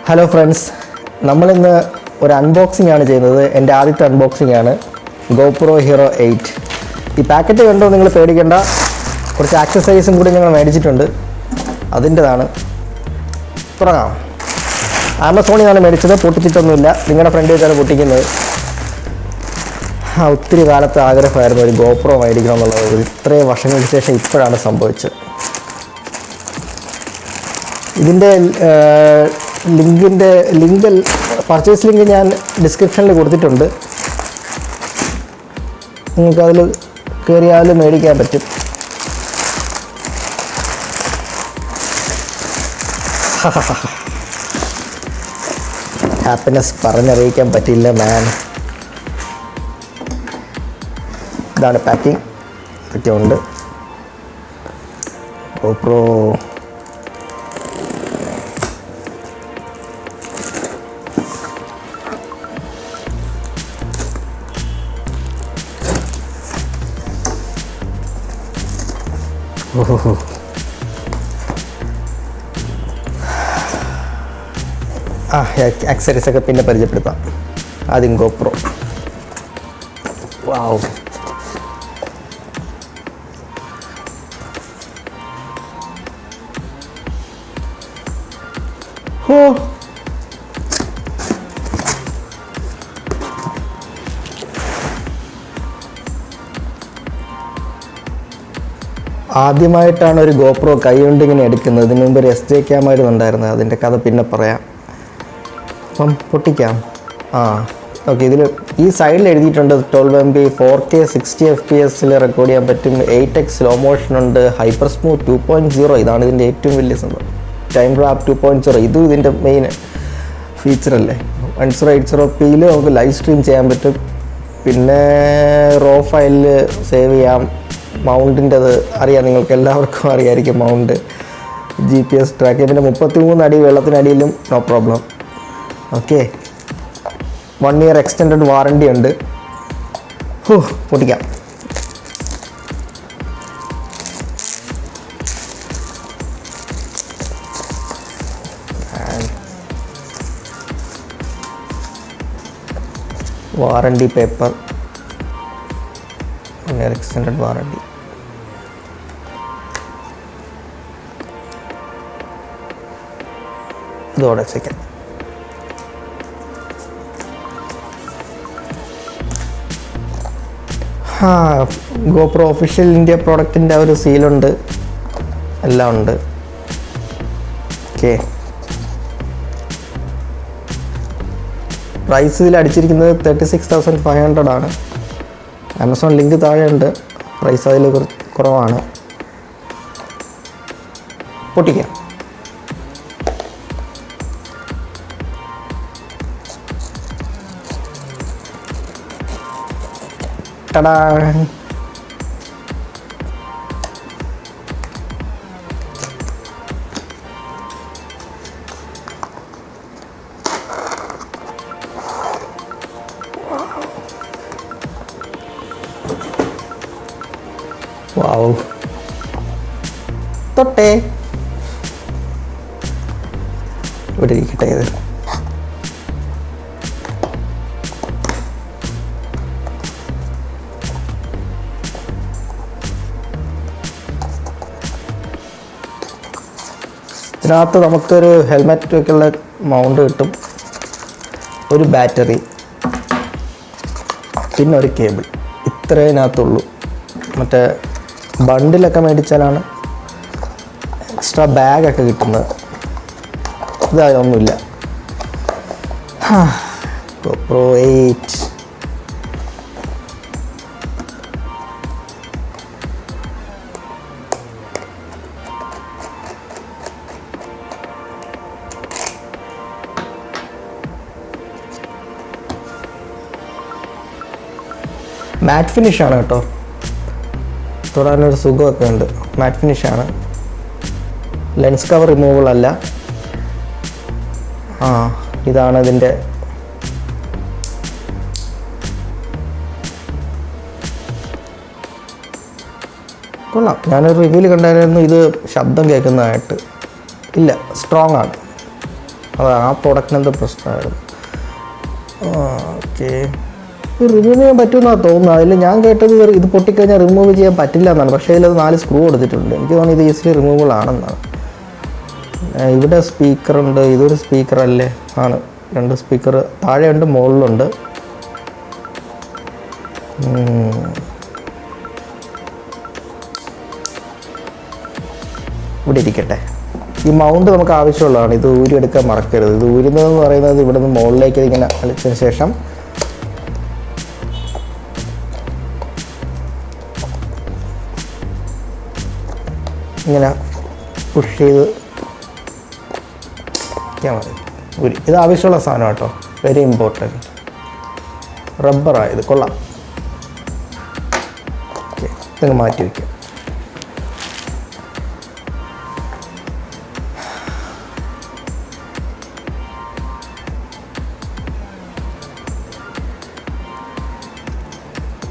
Hello friends, നമ്മളിന്ന് ഒരു unboxing ആണ് ചെയ്യുന്നത്. എൻ്റെ ആദ്യത്തെ അൺബോക്സിംഗ് ആണ് GoPro Hero 8. ഈ പാക്കറ്റ് കണ്ടോ നിങ്ങൾ പേടിക്കേണ്ട, കുറച്ച് ആക്സസറീസും കൂടി ഞങ്ങൾ മേടിച്ചിട്ടുണ്ട്, അതിൻ്റെതാണ്. തുടങ്ങാം. ആമസോണിൽ നിന്നാണ് മേടിച്ചത്, പൊട്ടിച്ചിട്ടൊന്നുമില്ല, നിങ്ങളുടെ ഫ്രണ്ട് വെച്ചാണ് പൊട്ടിക്കുന്നത്. ഒത്തിരി കാലത്തെ ആഗ്രഹമായിരുന്നു ഒരു GoPro മേടിക്കണം എന്നുള്ളത്. ഇത്രയും വർഷങ്ങൾക്ക് ശേഷം ഇപ്പോഴാണ് സംഭവിച്ചത്. ഇതിൻ്റെ ലിങ്ക് പർച്ചേസ് ലിങ്ക് ഞാൻ ഡിസ്ക്രിപ്ഷനിൽ കൊടുത്തിട്ടുണ്ട്. നിങ്ങൾക്കതിൽ കയറിയാൽ മേടിക്കാൻ പറ്റും. ഹാപ്പിനെസ് പറഞ്ഞറിയിക്കാൻ പറ്റില്ല മാൻ. ഇതാണ് പാക്കിംഗ്, ഇതൊക്കെ ഉണ്ട്. GoPro ആക്സസറീസൊക്കെ പിന്നെ പരിചയപ്പെടുത്താം. ആദ്യം GoPro. വാവ്, ആദ്യമായിട്ടാണ് ഒരു GoPro കൈകൊണ്ട് ഇങ്ങനെ എടുക്കുന്നത്. ഇതിനു മുമ്പ് ഒരു SJ ക്യാമായിരുന്നു ഉണ്ടായിരുന്നത്, അതിൻ്റെ കഥ പിന്നെ പറയാം. അപ്പം പൊട്ടിക്കാം. ഓക്കെ, ഇതിൽ ഈ സൈഡിൽ എഴുതിയിട്ടുണ്ട് 12 MB 4K 60 FPS റെക്കോർഡ് ചെയ്യാൻ പറ്റും, 8x സ്ലോ മോഷൻ ഉണ്ട്, ഹൈപ്പർ സ്മൂത്ത് 2.0, ഇതാണ് ഇതിൻ്റെ ഏറ്റവും വലിയ സംഭവം. ടൈം റാപ്പ് 2.0, ഇതും ഇതിൻ്റെ മെയിൻ ഫീച്ചറല്ലേ. 1080pയിൽ നമുക്ക് ലൈവ് സ്ട്രീം ചെയ്യാൻ പറ്റും. പിന്നെ റോ ഫയലിൽ സേവ് ചെയ്യാം. മൗണ്ടിൻ്റെത് അറിയാം, നിങ്ങൾക്ക് എല്ലാവർക്കും അറിയാമായിരിക്കും മൗണ്ട്. GPS ട്രാക്ക്, പിന്നെ 33 അടി വെള്ളത്തിനടിയിലും no problem. Okay, 1 year extended warranty ഉണ്ട്. പൊട്ടിക്കാം. Warranty paper, 1 year extended warranty. ഇതോടെ സെക്കൻഡ്. GoPro ഒഫീഷ്യൽ ഇന്ത്യ പ്രോഡക്റ്റിൻ്റെ ഒരു സീലുണ്ട്, എല്ലാം ഉണ്ട്. ഓക്കെ, പ്രൈസ് ഇതിൽ അടിച്ചിരിക്കുന്നത് 36,500 ആണ്. ആമസോൺ ലിങ്ക് താഴെയുണ്ട്, പ്രൈസ് അതിൽ കുറവാണ്. പൊട്ടിക്കാം. ടടാ, വാവ്, തൊട്ടേ ഇവിടെ ഇരിക്കട്ടെ. ഇത് ഇതിനകത്ത് നമുക്കൊരു ഹെൽമെറ്റ് ഒക്കെയുള്ള മൗണ്ട് കിട്ടും, ഒരു ബാറ്ററി, പിന്നെ ഒരു കേബിൾ. ഇത്രേ ഇതിനകത്തുള്ളൂ. മറ്റേ ബണ്ടിലൊക്കെ മേടിച്ചാലാണ് എക്സ്ട്രാ ബാഗൊക്കെ കിട്ടുന്നത്. ഇതൊന്നുമില്ല. GoPro 8. മാറ്റ് ഫിനിഷാണ് കേട്ടോ, തൊടാനൊരു സുഖമൊക്കെ ഉണ്ട്. മാറ്റ് ഫിനിഷാണ്, ലെൻസ് കവർ റിമൂവബിൾ അല്ല. ഇതാണ് ഇതിൻ്റെ കൊള്ളാം. ഞാനൊരു റിവ്യൂവിൽ കണ്ടായിരുന്നു ഇത് ശബ്ദം കേൾക്കുന്നതായിട്ട്. ഇല്ല, സ്ട്രോങ് ആണ്. അത് ആ പ്രോഡക്റ്റിന് എന്തോ പ്രശ്നമായിരുന്നു. ഓക്കെ, ഇത് റിമൂവ് ചെയ്യാൻ പറ്റുമെന്നാണ് തോന്നുന്നത്. അതിൽ ഞാൻ കേട്ടത് ഇത് പൊട്ടിക്കഴിഞ്ഞാൽ റിമൂവ് ചെയ്യാൻ പറ്റില്ല എന്നാണ്. പക്ഷേ ഇതിലത് 4 സ്ക്രൂ കൊടുത്തിട്ടുണ്ട്. എനിക്ക് തോന്നുന്നു ഇത് ഈസിലി റിമൂവബിൾ ആണെന്നാണ്. ഇവിടെ സ്പീക്കറുണ്ട്. ഇതൊരു സ്പീക്കറല്ലേ? ആണ്, 2 സ്പീക്കർ താഴെയുണ്ട്, മുകളിലുണ്ട്. ഇവിടെ ഇരിക്കട്ടെ. ഈ മൗണ്ട് നമുക്ക് ആവശ്യമുള്ളതാണ്. ഇത് ഊരിയെടുക്കാൻ മറക്കരുത്. ഇത് ഊരുന്നതെന്ന് പറയുന്നത് ഇവിടെ നിന്ന് മുകളിലേക്ക് ഇങ്ങനെ അളിച്ചതിന് ശേഷം ഇങ്ങനെ പുഷ് ചെയ്ത് മതി. ഊരി. ഇത് ആവശ്യമുള്ള സാധനം കേട്ടോ, വെരി ഇമ്പോർട്ടൻറ്റ്. റബ്ബറായത് കൊള്ളാം. ഓക്കെ, ഇതങ്ങ് മാറ്റി വയ്ക്കാം.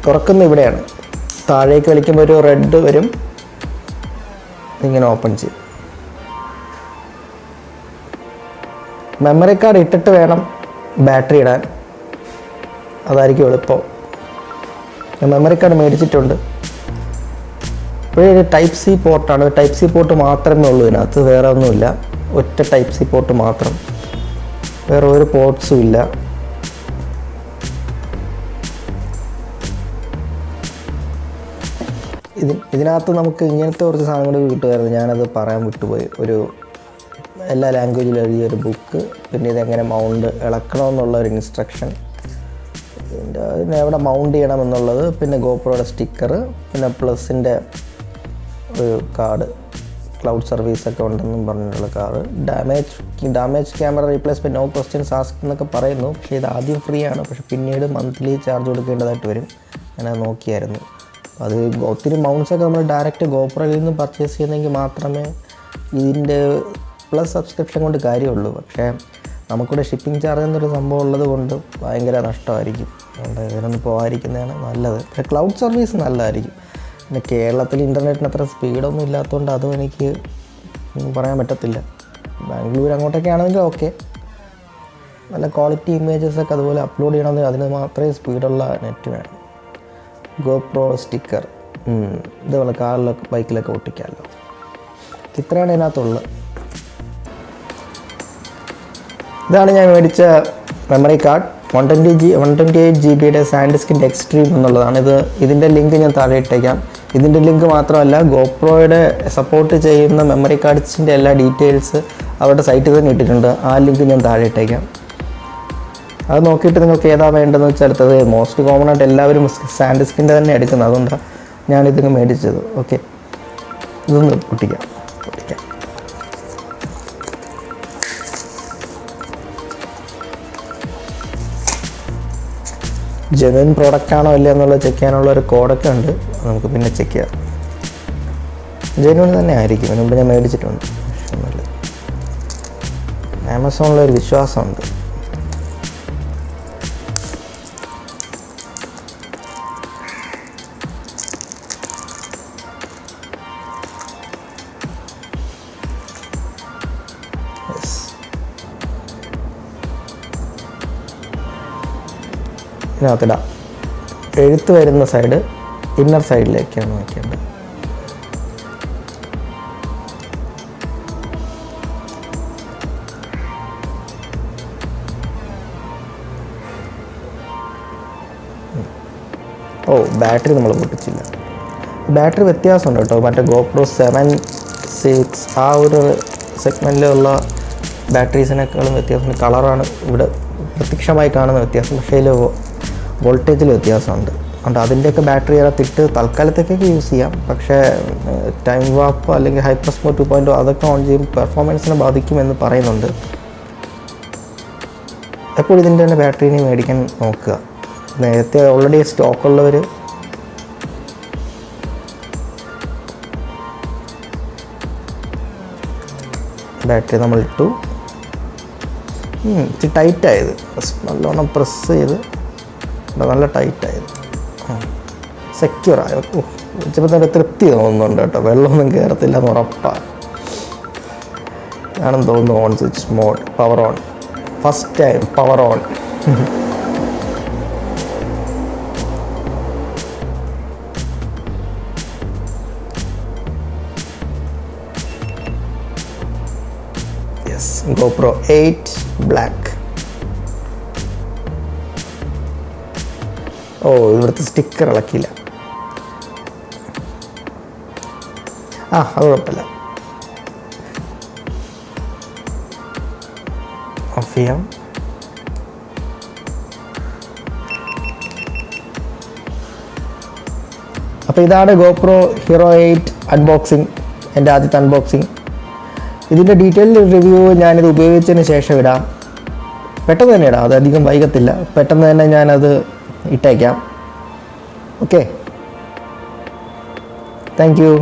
തുറക്കുന്ന ഇവിടെയാണ്. താഴേക്ക് വലിക്കുമ്പോൾ ഒരു റെഡ് വരും. ഇങ്ങനെ ഓപ്പൺ ചെയ്യും. മെമ്മറി കാർഡ് ഇട്ടിട്ട് വേണം ബാറ്ററി ഇടാൻ, അതായിരിക്കും എളുപ്പം. ഞാൻ മെമ്മറി കാർഡ് മേടിച്ചിട്ടുണ്ട്. ഇപ്പോഴേ ഒരു ടൈപ്പ് സി പോർട്ടാണ്. ടൈപ്പ് സി പോർട്ട് മാത്രമേ ഉള്ളൂ ഇതിനകത്ത്, വേറെ ഒന്നുമില്ല. ഒറ്റ ടൈപ്പ് സി പോർട്ട് മാത്രം, വേറെ ഒരു പോർട്ട്സും ഇല്ല. ഇതിനകത്ത് നമുക്ക് ഇങ്ങനത്തെ കുറച്ച് സാധനം കൂടി കിട്ടുമായിരുന്നു. ഞാനത് പറയാൻ വിട്ടുപോയി. ഒരു എല്ലാ ലാംഗ്വേജിലും എഴുതിയൊരു ബുക്ക്, പിന്നെ ഇതെങ്ങനെ മൗണ്ട് ഇളക്കണമെന്നുള്ള ഒരു ഇൻസ്ട്രക്ഷൻ, പിന്നെ എവിടെ മൗണ്ട് ചെയ്യണമെന്നുള്ളത്, പിന്നെ ഗോപ്രോയുടെ സ്റ്റിക്കർ, പിന്നെ പ്ലസിൻ്റെ ഒരു കാർഡ്, ക്ലൗഡ് സർവീസൊക്കെ ഉണ്ടെന്നും പറഞ്ഞിട്ടുള്ള card, damage camera replacement no questions ask എന്നൊക്കെ പറയുന്നു. പക്ഷേ ഇത് ആദ്യം ഫ്രീ ആണ്, പക്ഷേ പിന്നീട് മന്ത്ലി ചാർജ് കൊടുക്കേണ്ടതായിട്ട് വരും. ഞാനത് നോക്കിയായിരുന്നു. അത് ഒത്തിരി മൗണ്ട്സൊക്കെ നമ്മൾ ഡയറക്റ്റ് ഗോപ്രോയിൽ നിന്ന് പർച്ചേസ് ചെയ്യുന്നെങ്കിൽ മാത്രമേ ഇതിൻ്റെ പ്ലസ് സബ്സ്ക്രിപ്ഷൻ കൊണ്ട് കാര്യമുള്ളൂ. പക്ഷേ നമുക്കിവിടെ ഷിപ്പിംഗ് ചാർജ് എന്നൊരു സംഭവം ഉള്ളത് കൊണ്ട് ഭയങ്കര നഷ്ടമായിരിക്കും. അതുകൊണ്ട് ഇതിനൊന്നും പോകാതിരിക്കുന്നതാണ് നല്ലത്. പക്ഷേ ക്ലൗഡ് സർവീസ് നല്ലതായിരിക്കും. പിന്നെ കേരളത്തിൽ ഇൻ്റർനെറ്റിന് അത്ര സ്പീഡൊന്നും ഇല്ലാത്തതുകൊണ്ട് അതും എനിക്ക് പറയാൻ പറ്റത്തില്ല. ബാംഗ്ലൂർ അങ്ങോട്ടൊക്കെ ആണെങ്കിൽ ഓക്കെ, നല്ല ക്വാളിറ്റി ഇമേജസൊക്കെ അതുപോലെ അപ്ലോഡ് ചെയ്യണമെങ്കിൽ അതിന് മാത്രമേ സ്പീഡുള്ള നെറ്റ് വേണം. ഗോപ്രോ സ്റ്റിക്കർ ഇതുപോലെ കാറിലൊക്കെ ബൈക്കിലൊക്കെ ഒട്ടിക്കാമല്ലോ. ഇത്രയാണ് ഇതിനകത്തുള്ളത്. ഇതാണ് ഞാൻ മേടിച്ച മെമ്മറി കാർഡ്. 128 GB സാൻഡിസ്കിൻ്റെ എക്സ്ട്രീം എന്നുള്ളതാണ്. ഇതിൻ്റെ ലിങ്ക് ഞാൻ താഴെ ഇട്ടേക്കാം. ഇതിൻ്റെ ലിങ്ക് മാത്രമല്ല, ഗോപ്രോയുടെ സപ്പോർട്ട് ചെയ്യുന്ന മെമ്മറി കാർഡ്സിൻ്റെ എല്ലാ ഡീറ്റെയിൽസ് അവരുടെ സൈറ്റിൽ തന്നെ ഇട്ടിട്ടുണ്ട്. ആ ലിങ്ക് ഞാൻ താഴെ ഇട്ടേക്കാം. അത് നോക്കിയിട്ട് നിങ്ങൾക്ക് ഏതാ വേണ്ടതെന്ന് വെച്ചാൽ അടുത്തത്. മോസ്റ്റ് കോമൺ ആയിട്ട് എല്ലാവരും സാൻഡിസ്കിൻ്റെ തന്നെ എടുക്കുന്നത്, അതുകൊണ്ടാണ് ഞാനിതിങ്ങ് മേടിച്ചത്. ഓക്കെ, ഇതൊന്ന് പൊട്ടിക്കാം. ജെനുവിൻ പ്രോഡക്റ്റ് ആണോ അല്ലേ എന്നുള്ളത് ചെക്ക് ചെയ്യാനുള്ള ഒരു കോഡൊക്കെ ഉണ്ട്. നമുക്ക് പിന്നെ ചെക്ക് ചെയ്യാം. ജെനുവിൻ തന്നെ ആയിരിക്കും. അതിന് മുമ്പ് ഞാൻ മേടിച്ചിട്ടുണ്ട്. ആമസോണിലൊരു വിശ്വാസമുണ്ട്. ഇതിനകത്തിടാം. എഴുത്ത് വരുന്ന സൈഡ് ഇന്നർ സൈഡിലേക്കാണ് നോക്കേണ്ടത്. ഓ, ബാറ്ററി നമ്മൾ പൊട്ടിച്ചില്ല. ബാറ്ററി വ്യത്യാസമുണ്ട് കേട്ടോ. മറ്റേ GoPro 7, 6 ആ ഒരു സെഗ്മെൻറ്റിലുള്ള ബാറ്ററീസിനേക്കാളും വ്യത്യാസമുണ്ട്. കളറാണ് ഇവിടെ പ്രത്യക്ഷമായി കാണുന്ന വ്യത്യാസം. പക്ഷേ അതിൽ വോൾട്ടേജിൽ വ്യത്യാസമുണ്ട്. അതുകൊണ്ട് അതിൻ്റെയൊക്കെ ബാറ്ററി അതിനകത്തിട്ട് തൽക്കാലത്തേക്കൊക്കെ യൂസ് ചെയ്യാം. പക്ഷേ ടൈം വാപ്പ് അല്ലെങ്കിൽ ഹൈപ്പർ 2.0 അതൊക്കെ ഓൺ ചെയ്യും പെർഫോമൻസിനെ ബാധിക്കുമെന്ന് പറയുന്നുണ്ട്. എപ്പോൾ ഇതിൻ്റെ തന്നെ ബാറ്ററിനെ മേടിക്കാൻ നോക്കുക. നേരത്തെ ഓൾറെഡി സ്റ്റോക്കുള്ളവർ ബാറ്ററി നമ്മൾ ഇട്ടു. ഇച്ചിരി ടൈറ്റായത്, നല്ലോണം പ്രസ് ചെയ്ത് നല്ല ടൈറ്റായത്, സെക്യൂറായത്. വെച്ചപ്പോൾ തന്നെ തൃപ്തി തോന്നുന്നുണ്ട് കേട്ടോ. വെള്ളമൊന്നും കയറത്തില്ല എന്ന് ഉറപ്പാണ്. ആണെന്ന് തോന്നുന്നു. On switch mode power on, first time power on. Yes, GoPro 8 black. Oh, ഇവിടുത്തെ സ്റ്റിക്കർ ഇളക്കിയില്ല. അത് കുഴപ്പമില്ല. ഓഫ് ചെയ്യാം. അപ്പോൾ ഇതാണ് GoPro Hero 8 അൺബോക്സിങ്, എൻ്റെ ആദ്യത്തെ അൺബോക്സിങ്. ഇതിൻ്റെ ഡീറ്റെയിൽ റിവ്യൂ ഞാനിത് ഉപയോഗിച്ചതിന് ശേഷം ഇടാം. പെട്ടെന്ന് തന്നെ ഇടാം, അതധികം വൈകത്തില്ല. പെട്ടെന്ന് തന്നെ ഞാനത് ഇട്ടേക്കാം. Okay, thank you.